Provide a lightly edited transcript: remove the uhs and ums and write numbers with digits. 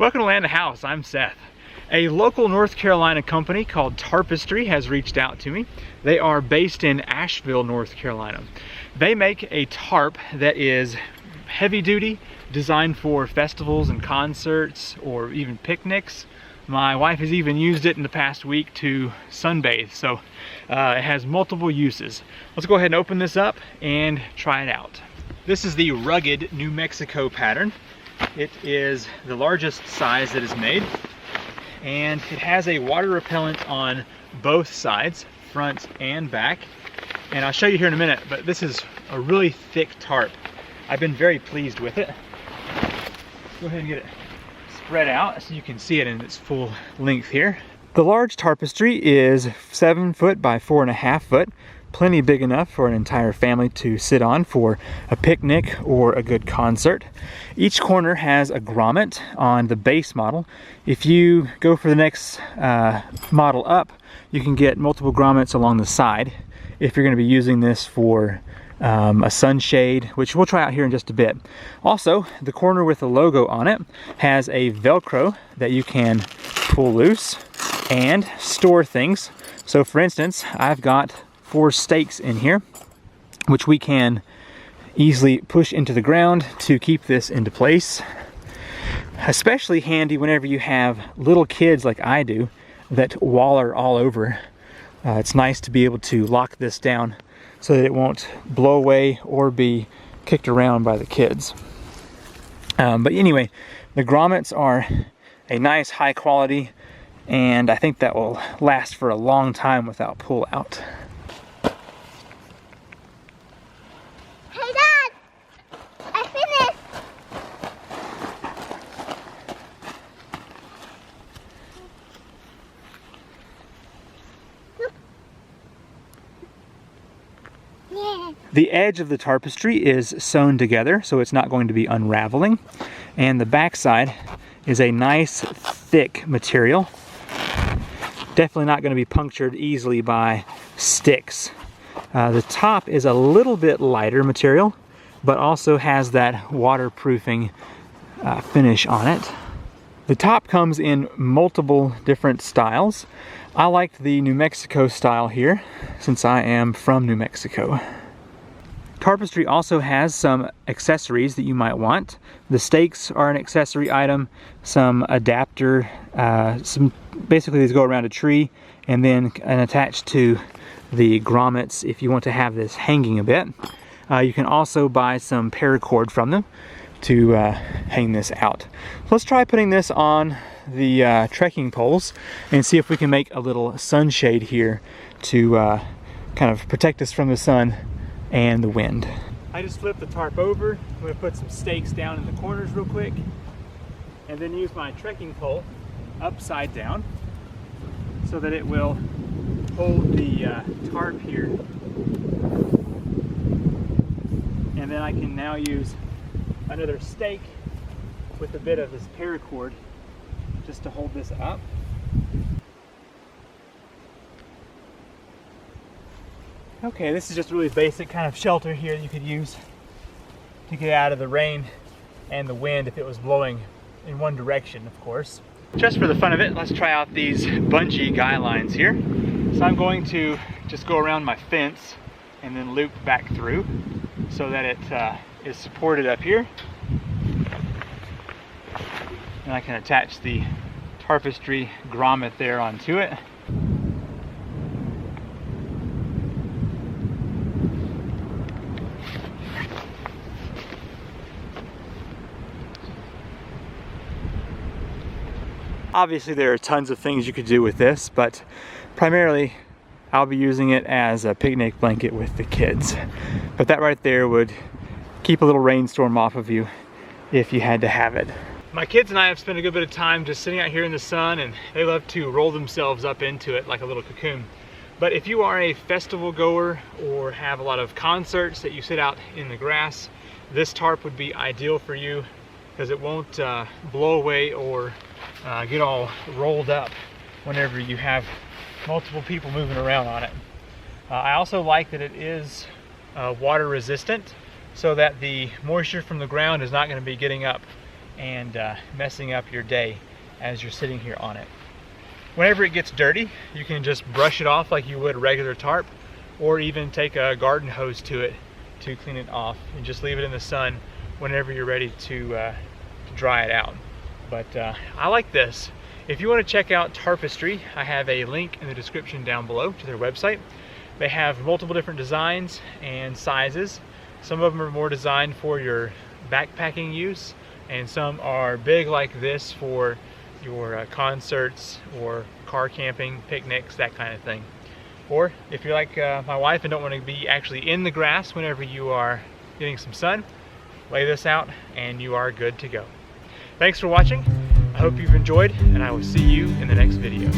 Welcome to Land of House, I'm Seth. A local North Carolina company called Tarpestry has reached out to me. They are based in Asheville, North Carolina. They make a tarp that is heavy duty, designed for festivals and concerts or even picnics. My wife has even used it in the past week to sunbathe, so it has multiple uses. Let's go ahead and open this up and try it out. This is the rugged New Mexico pattern. It is the largest size that is made, and it has a water repellent on both sides, front and back. And I'll show you here in a minute, but this is a really thick tarp. I've been very pleased with it. Go ahead and get it spread out so you can see it in its full length here. The large Tarpestry is 7 foot by 4.5 foot. Plenty big enough for an entire family to sit on for a picnic or a good concert. Each corner has a grommet on the base model. If you go for the next model up, you can get multiple grommets along the side if you're going to be using this for a sunshade, which we'll try out here in just a bit. Also, the corner with the logo on it has a Velcro that you can pull loose and store things. So for instance, I've got 4 stakes in here, which we can easily push into the ground to keep this into place. Especially handy whenever you have little kids like I do that waller all over. It's nice to be able to lock this down so that it won't blow away or be kicked around by the kids. But anyway, the grommets are a nice high quality, and I think that will last for a long time without pull out. The edge of the Tarpestry is sewn together, so it's not going to be unraveling. And the backside is a nice thick material. Definitely not going to be punctured easily by sticks. The top is a little bit lighter material, but also has that waterproofing finish on it. The top comes in multiple different styles. I liked the New Mexico style here, since I am from New Mexico. Tarpestry also has some accessories that you might want. The stakes are an accessory item, some adapter, basically these go around a tree and then attached to the grommets if you want to have this hanging a bit. You can also buy some paracord from them to hang this out. Let's try putting this on the trekking poles and see if we can make a little sunshade here to kind of protect us from the sun and the wind. I just flipped the tarp over. I'm going to put some stakes down in the corners real quick and then use my trekking pole upside down so that it will hold the tarp here. And then I can now use another stake with a bit of this paracord just to hold this up. Okay, this is just a really basic kind of shelter here that you could use to get out of the rain and the wind if it was blowing in one direction, of course. Just for the fun of it, let's try out these bungee guy lines here. So I'm going to just go around my fence and then loop back through so that it is supported up here. And I can attach the Tarpestry grommet there onto it. Obviously there are tons of things you could do with this, but primarily I'll be using it as a picnic blanket with the kids. But that right there would keep a little rainstorm off of you if you had to have it. My kids and I have spent a good bit of time just sitting out here in the sun, and they love to roll themselves up into it like a little cocoon. But if you are a festival goer or have a lot of concerts that you sit out in the grass, this tarp would be ideal for you because it won't blow away or get all rolled up whenever you have multiple people moving around on it. I also like that it is water resistant, so that the moisture from the ground is not going to be getting up and messing up your day as you're sitting here on it. Whenever it gets dirty, you can just brush it off like you would a regular tarp, or even take a garden hose to it to clean it off, and just leave it in the sun whenever you're ready to dry it out. But I like this. If you want to check out Tarpestry, I have a link in the description down below to their website. They have multiple different designs and sizes. Some of them are more designed for your backpacking use, and some are big like this for your concerts or car camping, picnics, that kind of thing. Or if you're like my wife and don't want to be actually in the grass whenever you are getting some sun, lay this out and you are good to go. Thanks for watching. I hope you've enjoyed, and I will see you in the next video.